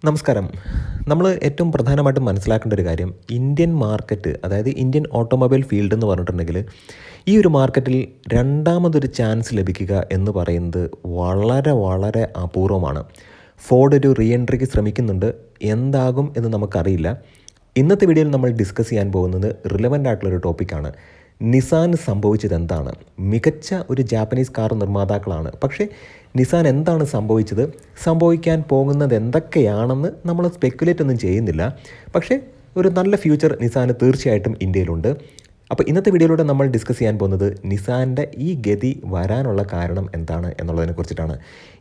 നമസ്കാരം. നമ്മൾ ഏറ്റവും പ്രധാനമായിട്ടും മനസ്സിലാക്കേണ്ട ഒരു കാര്യം ഇന്ത്യൻ മാർക്കറ്റ്, അതായത് ഇന്ത്യൻ ഓട്ടോമൊബൈൽ ഫീൽഡ് എന്ന് പറഞ്ഞിട്ടുണ്ടെങ്കിൽ ഈ ഒരു മാർക്കറ്റിൽ രണ്ടാമതൊരു ചാൻസ് ലഭിക്കുക എന്ന് പറയുന്നത് വളരെ വളരെ അപൂർവമാണ്. ഫോർഡ് ഒരു റീ എൻട്രിക്ക് ശ്രമിക്കുന്നുണ്ട്. എന്താകും എന്ന് നമുക്കറിയില്ല. ഇന്നത്തെ വീഡിയോയിൽ നമ്മൾ ഡിസ്കസ് ചെയ്യാൻ പോകുന്നത് റിലവൻ്റ് ആയിട്ടുള്ളൊരു ടോപ്പിക്കാണ്. നിസാന് സംഭവിച്ചത് എന്താണ്? മികച്ച ഒരു ജാപ്പനീസ് കാർ നിർമ്മാതാക്കളാണ്. പക്ഷേ നിസാൻ എന്താണ് സംഭവിച്ചത്, സംഭവിക്കാൻ പോകുന്നത് എന്തൊക്കെയാണെന്ന് നമ്മൾ സ്പെക്കുലേറ്റ് ഒന്നും ചെയ്യുന്നില്ല. പക്ഷേ ഒരു നല്ല ഫ്യൂച്ചർ നിസാന് തീർച്ചയായിട്ടും ഇന്ത്യയിലുണ്ട്. അപ്പോൾ ഇന്നത്തെ വീഡിയോയിലൂടെ നമ്മൾ ഡിസ്കസ് ചെയ്യാൻ പോകുന്നത് നിസാൻ്റെ ഈ ഗതി വരാനുള്ള കാരണം എന്താണ് എന്നുള്ളതിനെ കുറിച്ചിട്ടാണ്.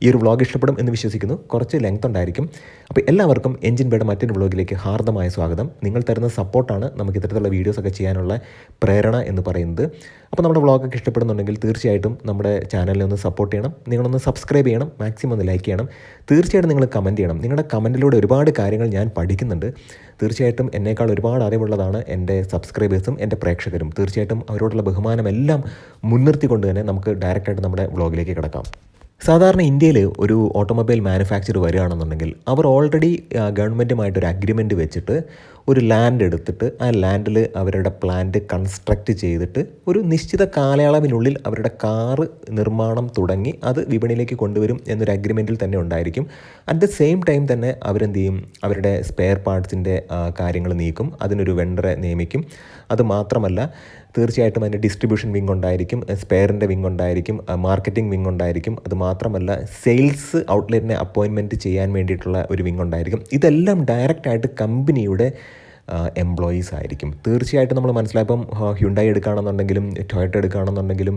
ഈ ഒരു വ്ളോഗ് ഇഷ്ടപ്പെടും എന്ന് വിശ്വസിക്കുന്നു. കുറച്ച് ലെങ്ത് ഉണ്ടായിരിക്കും. അപ്പോൾ എല്ലാവർക്കും എൻജിൻ ബേയുടെ മറ്റൊരു വ്ളോഗിലേക്ക് ഹാർദമായ സ്വാഗതം. നിങ്ങൾ തരുന്ന സപ്പോർട്ടാണ് നമുക്ക് ഇത്തരത്തിലുള്ള വീഡിയോസൊക്കെ ചെയ്യാനുള്ള പ്രേരണ എന്ന് പറയുന്നത്. അപ്പോൾ നമ്മുടെ വ്ളോഗൊക്കെ ഇഷ്ടപ്പെടുന്നുണ്ടെങ്കിൽ തീർച്ചയായിട്ടും നമ്മുടെ ചാനലിനെ ഒന്ന് സപ്പോർട്ട് ചെയ്യണം. നിങ്ങളൊന്ന് സബ്സ്ക്രൈബ് ചെയ്യണം, മാക്സിമം ഒന്ന് ലൈക്ക് ചെയ്യണം. തീർച്ചയായിട്ടും നിങ്ങൾ കമൻറ്റ് ചെയ്യണം. നിങ്ങളുടെ കമൻറ്റിലൂടെ ഒരുപാട് കാര്യങ്ങൾ ഞാൻ പഠിക്കുന്നുണ്ട്. തീർച്ചയായിട്ടും എന്നേക്കാൾ ഒരുപാട് അറിവുള്ളതാണ് എൻ്റെ സബ്സ്ക്രൈബേഴ്സും എൻ്റെ പ്രേക്ഷകരും. തീർച്ചയായിട്ടും അവരോടുള്ള ബഹുമാനമെല്ലാം മുൻനിർത്തിക്കൊണ്ട് തന്നെ നമുക്ക് ഡയറക്റ്റായിട്ട് നമ്മുടെ വ്ളോഗിലേക്ക് കിടക്കാം. സാധാരണ ഇന്ത്യയിൽ ഒരു ഓട്ടോമൊബൈൽ മാനുഫാക്ചർ വരികയാണെന്നുണ്ടെങ്കിൽ അവർ ഓൾറെഡി ഗവൺമെൻറ്റുമായിട്ടൊരു അഗ്രിമെൻറ്റ് വെച്ചിട്ട് ഒരു ലാൻഡ് എടുത്തിട്ട് ആ ലാൻഡിൽ അവരുടെ പ്ലാന്റ് കൺസ്ട്രക്റ്റ് ചെയ്തിട്ട് ഒരു നിശ്ചിത കാലയളവിനുള്ളിൽ അവരുടെ കാറ് നിർമ്മാണം തുടങ്ങി അത് വിപണിയിലേക്ക് കൊണ്ടുവരും എന്നൊരു അഗ്രിമെൻറ്റിൽ തന്നെ ഉണ്ടായിരിക്കും. അറ്റ് ദ സെയിം ടൈം തന്നെ അവരെന്ത് ചെയ്യും, അവരുടെ സ്പെയർ പാർട്സിൻ്റെ കാര്യങ്ങൾ നീക്കും, അതിനൊരു വെണ്ടറെ നിയമിക്കും. അതുമാത്രമല്ല തീർച്ചയായിട്ടും അതിൻ്റെ ഡിസ്ട്രിബ്യൂഷൻ വിങ് ഉണ്ടായിരിക്കും, സ്പെയറിൻ്റെ വിങ് ഉണ്ടായിരിക്കും, മാർക്കറ്റിംഗ് വിങ് ഉണ്ടായിരിക്കും. അതുമാത്രമല്ല സെയിൽസ് ഔട്ട്ലെറ്റിനെ അപ്പോയിൻമെൻറ്റ് ചെയ്യാൻ വേണ്ടിയിട്ടുള്ള ഒരു വിങ് ഉണ്ടായിരിക്കും. ഇതെല്ലാം ഡയറക്റ്റായിട്ട് കമ്പനിയുടെ എംപ്ലോയീസ് ആയിരിക്കും. തീർച്ചയായിട്ടും നമ്മൾ മനസ്സിലായപ്പം ഹ്യുണ്ടായി എടുക്കുകയാണെന്നുണ്ടെങ്കിലും ടൊയോട്ട എടുക്കുകയാണെന്നുണ്ടെങ്കിലും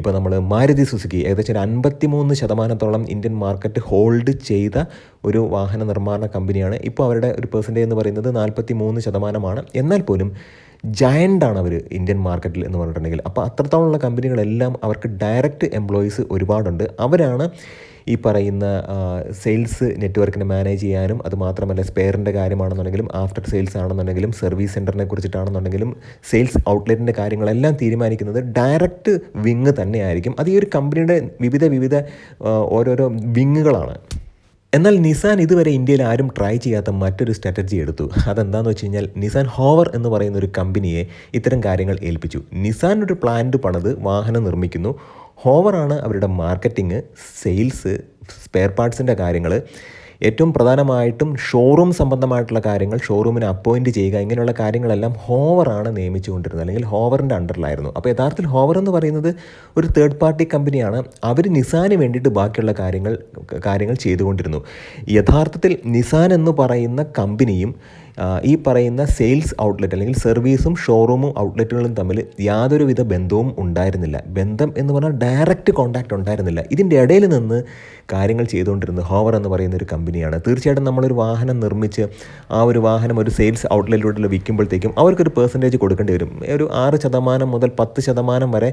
ഇപ്പോൾ നമ്മൾ മാരുതി സുസുക്കി ഏകദേശം 53% ഇന്ത്യൻ മാർക്കറ്റ് ഹോൾഡ് ചെയ്ത ഒരു വാഹന നിർമ്മാണ കമ്പനിയാണ്. ഇപ്പോൾ അവരുടെ ഒരു പെർസെൻറ്റേജ് എന്ന് പറയുന്നത് 43%. എന്നാൽ പോലും ജയൻ്റാണ് അവർ ഇന്ത്യൻ മാർക്കറ്റിൽ എന്ന് പറഞ്ഞിട്ടുണ്ടെങ്കിൽ. അപ്പോൾ അത്രത്തോളമുള്ള കമ്പനികളെല്ലാം അവർക്ക് ഡയറക്റ്റ് എംപ്ലോയീസ് ഒരുപാടുണ്ട്. അവരാണ് ഈ പറയുന്ന സെയിൽസ് നെറ്റ്വർക്കിനെ മാനേജ് ചെയ്യാനും അതുമാത്രമല്ല സ്പെയറിൻ്റെ കാര്യമാണെന്നുണ്ടെങ്കിലും ആഫ്റ്റർ സെയിൽസ് ആണെന്നുണ്ടെങ്കിലും സർവീസ് സെൻറ്ററിനെ കുറിച്ചിട്ടാണെന്നുണ്ടെങ്കിലും സെയിൽസ് ഔട്ട്ലെറ്റിൻ്റെ കാര്യങ്ങളെല്ലാം തീരുമാനിക്കുന്നത് ഡയറക്റ്റ് വിങ് തന്നെയായിരിക്കും. അത് ഈ ഒരു കമ്പനിയുടെ വിവിധ ഓരോരോ വിങ്ങുകളാണ്. എന്നാൽ നിസാൻ ഇതുവരെ ഇന്ത്യയിൽ ആരും ട്രൈ ചെയ്യാത്ത മറ്റൊരു സ്ട്രാറ്റജി എടുത്തു. അതെന്താണെന്ന് വെച്ച് കഴിഞ്ഞാൽ നിസാൻ ഹോവർ എന്ന് പറയുന്ന ഒരു കമ്പനിയെ ഇത്തരം കാര്യങ്ങൾ ഏൽപ്പിച്ചു. നിസാൻ ഒരു പ്ലാന്റ് പണിത് വാഹനം നിർമ്മിക്കുന്നു. ഹോവറാണ് അവരുടെ മാർക്കറ്റിംഗ്, സെയിൽസ്, സ്പെയർ പാർട്സിൻ്റെ കാര്യങ്ങൾ, ഏറ്റവും പ്രധാനമായിട്ടും ഷോറൂം സംബന്ധമായിട്ടുള്ള കാര്യങ്ങൾ, ഷോറൂമിനെ അപ്പോയിൻറ്റ് ചെയ്യുക, ഇങ്ങനെയുള്ള കാര്യങ്ങളെല്ലാം ഹോവറാണ് നിയമിച്ചുകൊണ്ടിരുന്നത്, അല്ലെങ്കിൽ ഹോവറിൻ്റെ അണ്ടറിലായിരുന്നു. അപ്പോൾ യഥാർത്ഥത്തിൽ ഹോവർ എന്ന് പറയുന്നത് ഒരു തേർഡ് പാർട്ടി കമ്പനിയാണ്. അവർ നിസാന് വേണ്ടിയിട്ട് ബാക്കിയുള്ള കാര്യങ്ങൾ ചെയ്തുകൊണ്ടിരുന്നു. യഥാർത്ഥത്തിൽ നിസാൻ എന്ന് പറയുന്ന കമ്പനിയും ഈ പറയുന്ന സെയിൽസ് ഔട്ട്ലെറ്റ് അല്ലെങ്കിൽ സർവീസും ഷോറൂമും ഔട്ട്ലെറ്റുകളും തമ്മിൽ യാതൊരുവിധ ബന്ധവും ഉണ്ടായിരുന്നില്ല. ബന്ധം എന്ന് പറഞ്ഞാൽ ഡയറക്റ്റ് കോൺടാക്റ്റ് ഉണ്ടായിരുന്നില്ല. ഇതിൻ്റെ ഇടയിൽ നിന്ന് കാര്യങ്ങൾ ചെയ്തുകൊണ്ടിരുന്നത് ഹോവർ എന്ന് പറയുന്ന ഒരു കമ്പനിയാണ്. തീർച്ചയായിട്ടും നമ്മളൊരു വാഹനം നിർമ്മിച്ച് ആ ഒരു വാഹനം ഒരു സെയിൽസ് ഔട്ട്ലെറ്റിലൂടെ വിൽക്കുമ്പോഴത്തേക്കും അവർക്കൊരു പെർസെൻറ്റേജ് കൊടുക്കേണ്ടി വരും. ഒരു 6% മുതൽ 10% വരെ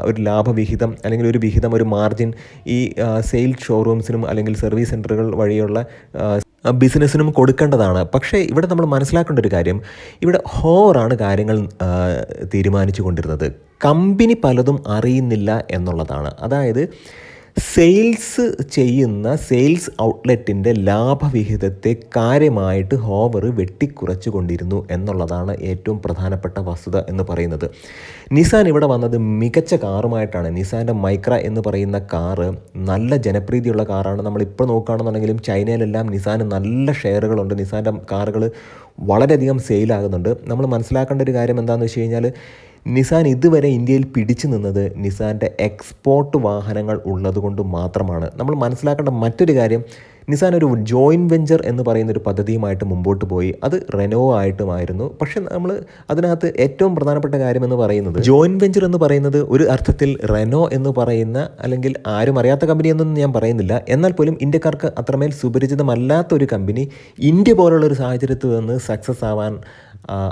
ഒരു ലാഭവിഹിതം അല്ലെങ്കിൽ ഒരു വിഹിതം, ഒരു മാർജിൻ ഈ സെയിൽസ് ഷോറൂംസിനും അല്ലെങ്കിൽ സർവീസ് സെൻറ്ററുകൾ വഴിയുള്ള ബിസിനസ്സിനും കൊടുക്കേണ്ടതാണ്. പക്ഷേ ഇവിടെ നമ്മൾ മനസ്സിലാക്കേണ്ട ഒരു കാര്യം, ഇവിടെ ഹോവറാണ് കാര്യങ്ങൾ തീരുമാനിച്ചു കൊണ്ടിരുന്നത്. കമ്പനി പലതും അറിയുന്നില്ല എന്നുള്ളതാണ്. അതായത് സെയിൽസ് ചെയ്യുന്ന സെയിൽസ് ഔട്ട്ലെറ്റിൻ്റെ ലാഭവിഹിതത്തെ കാര്യമായിട്ട് ഹോവർ വെട്ടിക്കുറച്ചു കൊണ്ടിരുന്നു എന്നുള്ളതാണ് ഏറ്റവും പ്രധാനപ്പെട്ട വസ്തുത എന്ന് പറയുന്നത്. നിസാൻ ഇവിടെ വന്നത് മികച്ച കാറുമായിട്ടാണ്. നിസാൻ്റെ മൈക്ര എന്ന് പറയുന്ന കാറ് നല്ല ജനപ്രീതിയുള്ള കാറാണ്. നമ്മളിപ്പോൾ നോക്കുകയാണെന്നുണ്ടെങ്കിലും ചൈനയിലെല്ലാം നിസാന് നല്ല ഷെയറുകളുണ്ട്. നിസാൻ്റെ കാറുകൾ വളരെയധികം സെയിലാകുന്നുണ്ട്. നമ്മൾ മനസ്സിലാക്കേണ്ട ഒരു കാര്യം എന്താണെന്ന് വെച്ച് കഴിഞ്ഞാൽ നിസാൻ ഇതുവരെ ഇന്ത്യയിൽ പിടിച്ചു നിന്നത് നിസാൻ്റെ എക്സ്പോർട്ട് വാഹനങ്ങൾ ഉള്ളതുകൊണ്ട് മാത്രമാണ്. നമ്മൾ മനസ്സിലാക്കേണ്ട മറ്റൊരു കാര്യം, നിസാൻ ഒരു ജോയിൻറ്റ് വെഞ്ചർ എന്ന് പറയുന്നൊരു പദ്ധതിയുമായിട്ട് മുമ്പോട്ട് പോയി. അത് റെനോ ആയിട്ടുമായിരുന്നു. പക്ഷേ നമ്മൾ അതിനകത്ത് ഏറ്റവും പ്രധാനപ്പെട്ട കാര്യം എന്ന് പറയുന്നത് ജോയിൻറ്റ് വെഞ്ചർ എന്ന് പറയുന്നത് ഒരു അർത്ഥത്തിൽ റെനോ എന്ന് പറയുന്ന, അല്ലെങ്കിൽ ആരും അറിയാത്ത കമ്പനിയൊന്നും ഞാൻ പറയുന്നില്ല, എന്നാൽ പോലും ഇന്ത്യക്കാർക്ക് അത്രമേൽ സുപരിചിതമല്ലാത്തൊരു കമ്പനി ഇന്ത്യ പോലുള്ളൊരു സാഹചര്യത്തിൽ നിന്ന് സക്സസ് ആവാൻ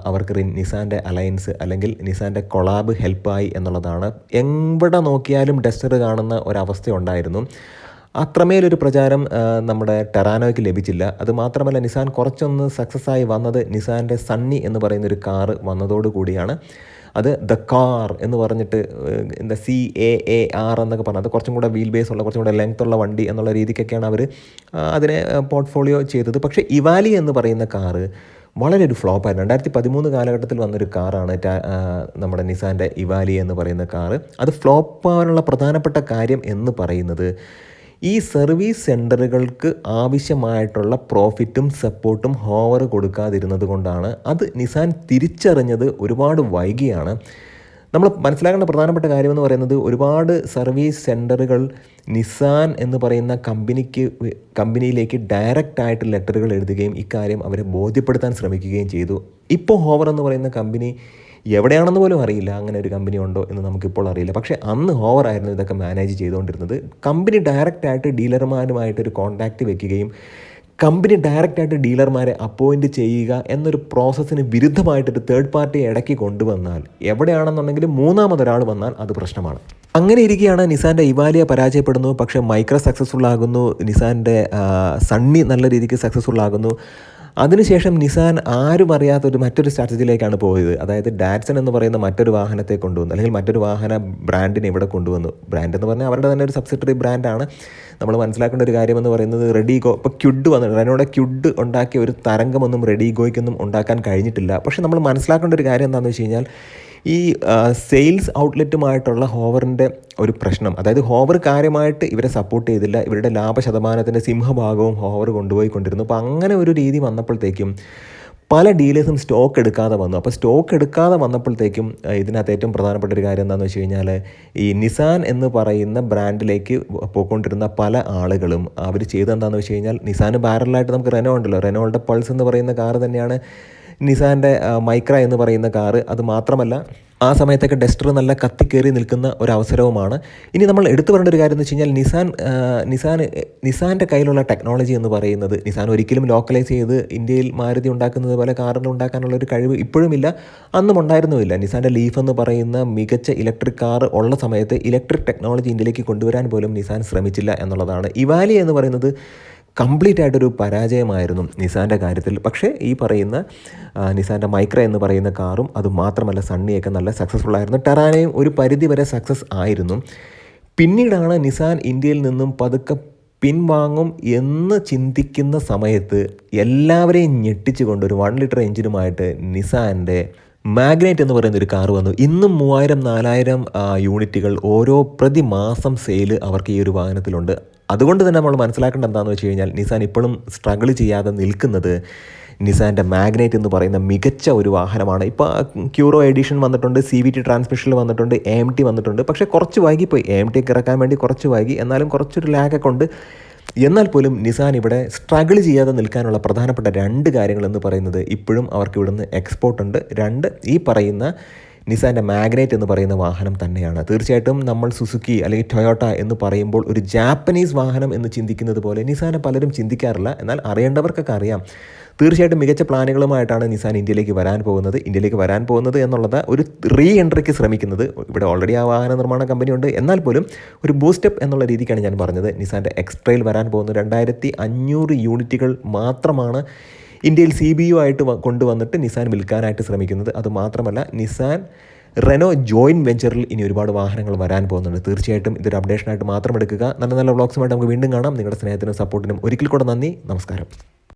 അവർക്ക് നിസാൻ്റെ അലയൻസ് അല്ലെങ്കിൽ നിസാൻ്റെ കൊളാബ് ഹെൽപ്പായി എന്നുള്ളതാണ്. എവിടെ നോക്കിയാലും ഡസ്റ്റർ കാണുന്ന ഒരവസ്ഥ ഉണ്ടായിരുന്നു. അത്രമേലൊരു പ്രചാരം നമ്മുടെ ടെറാനോയ്ക്ക് ലഭിച്ചില്ല. അതുമാത്രമല്ല നിസാൻ കുറച്ചൊന്ന് സക്സസ്സായി വന്നത് നിസാൻ്റെ സണ്ണി എന്ന് പറയുന്നൊരു കാറ് വന്നതോടുകൂടിയാണ്. അത് ദ കാർ എന്ന് പറഞ്ഞിട്ട് എന്താ CAAR എന്നൊക്കെ പറഞ്ഞത്, അത് കുറച്ചും കൂടെ വീൽ ബേസ് ഉള്ള കുറച്ചും കൂടെ ലെങ്ത് ഉള്ള വണ്ടി എന്നുള്ള രീതിക്കൊക്കെയാണ് അവർ അതിനെ പോർട്ട്ഫോളിയോ ചെയ്തത്. പക്ഷേ ഇവാലി എന്ന് പറയുന്ന കാറ് വളരെ ഒരു ഫ്ലോപ്പായിരുന്നു. 2013 കാലഘട്ടത്തിൽ വന്നൊരു കാറാണ് നമ്മുടെ നിസാൻ്റെ ഇവാലി എന്ന് പറയുന്ന കാറ്. അത് ഫ്ലോപ്പാവാനുള്ള പ്രധാനപ്പെട്ട കാര്യം എന്ന് പറയുന്നത് ഈ സർവീസ് സെൻറ്ററുകൾക്ക് ആവശ്യമായിട്ടുള്ള പ്രോഫിറ്റും സപ്പോർട്ടും ഹോവർ കൊടുക്കാതിരുന്നത് കൊണ്ടാണ്. അത് നിസാൻ തിരിച്ചറിഞ്ഞത് ഒരുപാട് വൈകിയാണ്. നമ്മൾ മനസ്സിലാക്കേണ്ട പ്രധാനപ്പെട്ട കാര്യമെന്ന് പറയുന്നത്, ഒരുപാട് സർവീസ് സെൻറ്ററുകൾ നിസാൻ എന്ന് പറയുന്ന കമ്പനിയിലേക്ക് ഡയറക്റ്റായിട്ട് ലെറ്ററുകൾ എഴുതുകയും ഇക്കാര്യം അവരെ ബോധ്യപ്പെടുത്താൻ ശ്രമിക്കുകയും ചെയ്തു. ഇപ്പോൾ ഹോവർ എന്ന് പറയുന്ന കമ്പനി എവിടെയാണെന്ന് പോലും അറിയില്ല, അങ്ങനെ ഒരു കമ്പനി ഉണ്ടോ എന്ന് നമുക്കിപ്പോൾ അറിയില്ല. പക്ഷേ അന്ന് ഹോവർ ആയിരുന്നു ഇതൊക്കെ മാനേജ് ചെയ്തുകൊണ്ടിരുന്നത്. കമ്പനി ഡയറക്റ്റായിട്ട് ഡീലർമാരുമായിട്ടൊരു കോൺടാക്റ്റ് വെക്കുകയും കമ്പനി ഡയറക്റ്റായിട്ട് ഡീലർമാരെ അപ്പോയിൻറ്റ് ചെയ്യുക എന്നൊരു പ്രോസസ്സിന് വിരുദ്ധമായിട്ടൊരു തേർഡ് പാർട്ടിയെ ഇടയ്ക്ക് കൊണ്ടുവന്നാൽ, എവിടെയാണെന്നുണ്ടെങ്കിലും മൂന്നാമതൊരാൾ വന്നാൽ അത് പ്രശ്നമാണ്. അങ്ങനെ ഇരിക്കുകയാണ് നിസാൻ്റെ ഇവാലിയ പരാജയപ്പെടുന്നു. പക്ഷേ മൈക്ര സക്സസ്ഫുൾ ആകുന്നു, നിസാൻ്റെ സണ്ണി നല്ല രീതിക്ക് സക്സസ്ഫുൾ ആകുന്നു. അതിനുശേഷം നിസാൻ ആരും അറിയാത്തൊരു മറ്റൊരു സ്ട്രാറ്റജിയിലേക്കാണ് പോയത്. അതായത് ഡാറ്റ്സൺ എന്ന് പറയുന്ന മറ്റൊരു വാഹനത്തെ കൊണ്ടുവന്നു, അല്ലെങ്കിൽ മറ്റൊരു വാഹന ബ്രാൻഡിനെ ഇവിടെ കൊണ്ടുവന്നു. ബ്രാൻഡ് എന്ന് പറഞ്ഞാൽ അവരുടെ തന്നെ ഒരു സബ്സിഡറി ബ്രാൻഡാണ്. നമ്മൾ മനസ്സിലാക്കേണ്ട ഒരു കാര്യമെന്ന് പറയുന്നത്, റെഡിഗോ ഇപ്പോൾ ക്യുഡ് വന്നു, റെനോയുടെ ക്യുഡ് ഉണ്ടാക്കിയ ഒരു തരംഗമൊന്നും റെഡിഗോയ്ക്കൊന്നും ഉണ്ടാക്കാൻ കഴിഞ്ഞിട്ടില്ല. പക്ഷേ നമ്മൾ മനസ്സിലാക്കേണ്ട ഒരു കാര്യം എന്താണെന്ന് വെച്ച് കഴിഞ്ഞാൽ, ഈ സെയിൽസ് ഔട്ട്ലെറ്റുമായിട്ടുള്ള ഹോവറിൻ്റെ ഒരു പ്രശ്നം, അതായത് ഹോവർ കാര്യമായിട്ട് ഇവരെ സപ്പോർട്ട് ചെയ്തില്ല. ഇവരുടെ ലാഭശതമാനത്തിൻ്റെ സിംഹഭാഗവും ഹോവർ കൊണ്ടുപോയിക്കൊണ്ടിരുന്നു. അപ്പോൾ അങ്ങനെ ഒരു രീതി വന്നപ്പോഴത്തേക്കും പല ഡീലേഴ്സും സ്റ്റോക്ക് എടുക്കാതെ വന്നു. അപ്പോൾ സ്റ്റോക്ക് എടുക്കാതെ വന്നപ്പോഴത്തേക്കും ഇതിനകത്ത് ഏറ്റവും പ്രധാനപ്പെട്ട ഒരു കാര്യം എന്താണെന്ന് വെച്ച് കഴിഞ്ഞാൽ, ഈ നിസാൻ എന്ന് പറയുന്ന ബ്രാൻഡിലേക്ക് പോയിക്കൊണ്ടിരുന്ന പല ആളുകളും അവർ ചെയ്തെന്താണെന്ന് വെച്ച് കഴിഞ്ഞാൽ, നിസാന് പാരലായിട്ട് നമുക്ക് റെനോ ഉണ്ടല്ലോ, റെനോയുടെ പൾസ് എന്ന് പറയുന്ന കാറ് തന്നെയാണ് നിസാൻ്റെ മൈക്ര എന്ന് പറയുന്ന കാറ്. അത് മാത്രമല്ല ആ സമയത്തൊക്കെ ഡസ്റ്റർ നല്ല കത്തിക്കേറി നിൽക്കുന്ന ഒരവസരവുമാണ്. ഇനി നമ്മൾ എടുത്തു പറയേണ്ട ഒരു കാര്യം എന്ന് വെച്ച് കഴിഞ്ഞാൽ, നിസാൻ്റെ കയ്യിലുള്ള ടെക്നോളജി എന്ന് പറയുന്നത്, നിസാൻ ഒരിക്കലും ലോക്കലൈസ് ചെയ്ത് ഇന്ത്യയിൽ മാരുതി ഉണ്ടാക്കുന്നത് പോലെ കാറുകൾ ഉണ്ടാക്കാനുള്ള ഒരു കഴിവ് ഇപ്പോഴുമില്ല, അന്നും ഉണ്ടായിരുന്നുമില്ല. നിസാൻ്റെ ലീഫ് എന്ന് പറയുന്ന മികച്ച ഇലക്ട്രിക് കാർ ഉള്ള സമയത്ത് ഇലക്ട്രിക് ടെക്നോളജി ഇന്ത്യയിലേക്ക് കൊണ്ടുവരാൻ പോലും നിസാൻ ശ്രമിച്ചില്ല എന്നുള്ളതാണ്. ഇവാലി എന്ന് പറയുന്നത് കംപ്ലീറ്റ് ആയിട്ടൊരു പരാജയമായിരുന്നു നിസാൻ്റെ കാര്യത്തിൽ. പക്ഷേ ഈ പറയുന്ന നിസാൻ്റെ മൈക്ര എന്ന് പറയുന്ന കാറും അതുമാത്രമല്ല സണ്ണിയൊക്കെ നല്ല സക്സസ്ഫുൾ ആയിരുന്നു. ടെറാനയും ഒരു പരിധി വരെ സക്സസ് ആയിരുന്നു. പിന്നീടാണ് നിസാൻ ഇന്ത്യയിൽ നിന്നും പതുക്കെ പിൻവാങ്ങും എന്ന് ചിന്തിക്കുന്ന സമയത്ത് എല്ലാവരെയും ഞെട്ടിച്ചുകൊണ്ട് ഒരു 1 ലിറ്റർ എഞ്ചിനുമായിട്ട് നിസാൻ്റെ മാഗ്നൈറ്റ് എന്ന് പറയുന്ന ഒരു കാർ വന്നു. ഇന്നും 3000-4000 യൂണിറ്റുകൾ ഓരോ പ്രതിമാസം സെയിൽ അവർക്ക് ഈ ഒരു വാഹനത്തിലുണ്ട്. അതുകൊണ്ട് തന്നെ നമ്മൾ മനസ്സിലാക്കേണ്ട എന്താണെന്ന് വെച്ച് കഴിഞ്ഞാൽ, നിസാൻ ഇപ്പോഴും സ്ട്രഗിൾ ചെയ്യാതെ നിൽക്കുന്നത് നിസാൻ്റെ മാഗ്നൈറ്റ് എന്ന് പറയുന്ന മികച്ച ഒരു വാഹനമാണ്. ഇപ്പോൾ ക്യൂറോ എഡിഷൻ വന്നിട്ടുണ്ട്, CVT ട്രാൻസ്മിഷനിൽ വന്നിട്ടുണ്ട്, AMT വന്നിട്ടുണ്ട്. പക്ഷേ കുറച്ച് വൈകിപ്പോയി, AMT ഒക്കെ ഇറക്കാൻ വേണ്ടി കുറച്ച് വൈകി. എന്നാലും കുറച്ചൊരു ലാഗൊക്കെ ഉണ്ട്. എന്നാൽ പോലും നിസാൻ ഇവിടെ സ്ട്രഗിൾ ചെയ്യാതെ നിൽക്കാനുള്ള പ്രധാനപ്പെട്ട 2 കാര്യങ്ങളെന്ന് പറയുന്നത്, ഇപ്പോഴും അവർക്ക് ഇവിടുന്ന് എക്സ്പോർട്ട് ഉണ്ട്. 2 ഈ പറയുന്ന നിസാൻ്റെ മാഗ്നൈറ്റ് എന്ന് പറയുന്ന വാഹനം തന്നെയാണ്. തീർച്ചയായിട്ടും നമ്മൾ സുസുക്കി അല്ലെങ്കിൽ ടൊയോട്ട എന്ന് പറയുമ്പോൾ ഒരു ജാപ്പനീസ് വാഹനം എന്ന് ചിന്തിക്കുന്നത് പോലെ നിസാനെ പലരും ചിന്തിക്കാറില്ല. എന്നാൽ അറിയേണ്ടവർക്കൊക്കെ അറിയാം. തീർച്ചയായിട്ടും മികച്ച പ്ലാനുകളുമായിട്ടാണ് നിസാൻ ഇന്ത്യയിലേക്ക് വരാൻ പോകുന്നത് എന്നുള്ളത് ഒരു റീ എൻട്രിക്ക് ശ്രമിക്കുന്നത്. ഇവിടെ ഓൾറെഡി ആ വാഹന നിർമ്മാണ കമ്പനി ഉണ്ട്. എന്നാൽ പോലും ഒരു ബൂസ്റ്റപ്പ് എന്നുള്ള രീതിക്കാണ് ഞാൻ പറഞ്ഞത്. നിസാൻ്റെ എക്സ്ട്രയിൽ വരാൻ പോകുന്നത് 2500 യൂണിറ്റുകൾ മാത്രമാണ് ഇന്ത്യയിൽ CBU ആയിട്ട് കൊണ്ടുവന്നിട്ട് നിസാൻ വിൽക്കാനായിട്ട് ശ്രമിക്കുന്നത്. അതുമാത്രമല്ല, നിസാൻ റെനോ ജോയിൻറ്റ് വെഞ്ചറിൽ ഇനി ഒരുപാട് വാഹനങ്ങൾ വരാൻ പോകുന്നുണ്ട്. തീർച്ചയായിട്ടും ഇതൊരു അപ്ഡേഷനായിട്ട് മാത്രം എടുക്കുക. നല്ല നല്ല വ്ളോഗ്സുമായിട്ട് നമുക്ക് വീണ്ടും കാണാം. നിങ്ങളുടെ സ്നേഹത്തിനും സപ്പോർട്ടിനും ഒരിക്കൽ കൂടെ നന്ദി. നമസ്കാരം.